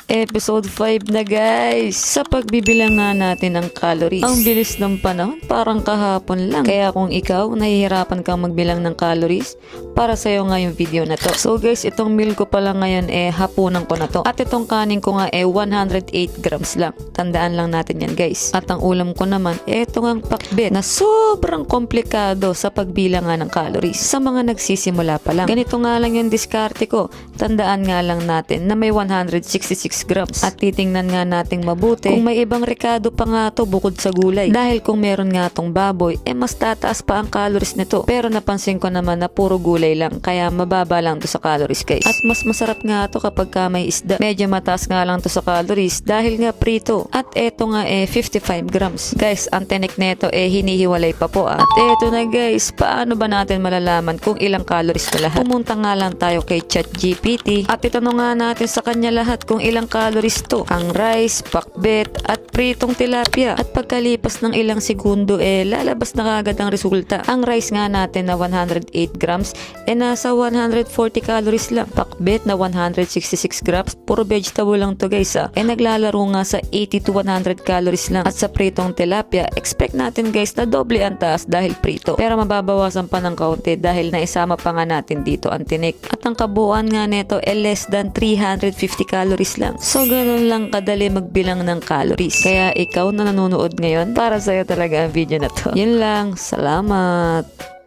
Episode 5 na guys. Sa pagbibilang nga natin ng calories. Ang bilis ng panahon, parang kahapon lang. Kaya kung ikaw, nahihirapan kang magbilang ng calories, para sa'yo nga yung video na to. So guys, itong meal ko pala ngayon hapunan ko na to. At itong kanin ko nga 108 grams lang. Tandaan lang natin yan guys. At ang ulam ko naman, ito nga pakbet na sobrang komplikado sa pagbilang nga ng calories. Sa mga nagsisimula pa lang. Ganito nga lang yung diskarte ko. Tandaan nga lang natin na may 166 grams. At titingnan nga nating mabuti kung may ibang rekado pa nga to bukod sa gulay. Dahil kung meron nga tong baboy, mas tataas pa ang calories nito. Pero napansin ko naman na puro gulay lang. Kaya mababa lang to sa calories guys. At mas masarap nga to kapag ka may isda. Medyo mataas nga lang to sa calories dahil nga prito. At eto nga 55 grams. Guys, ang tinik neto hinihiwalay pa po. At eto na guys, paano ba natin malalaman kung ilang calories na lahat? Pumunta nga lang tayo kay ChatGPT at itanong nga natin sa kanya lahat kung ilang calories to. Ang rice, pakbet, at pritong tilapia. At pagkalipas ng ilang segundo lalabas na kagad ang resulta. Ang rice nga natin na 108 grams nasa 140 calories lang. Pakbet na 166 grams, puro vegetable lang to guys naglalaro nga sa 80 to 100 calories lang. At sa pritong tilapia, expect natin guys na doble ang taas dahil prito. Pero mababawasan pa ng kaunti dahil naisama pa nga natin dito ang tinik. At ang kabuuan nga neto less than 350 calories lang. So ganun lang kadali magbilang ng calories. Kaya ikaw na nanonood ngayon, para sa'yo talaga ang video na to. Yun lang, salamat!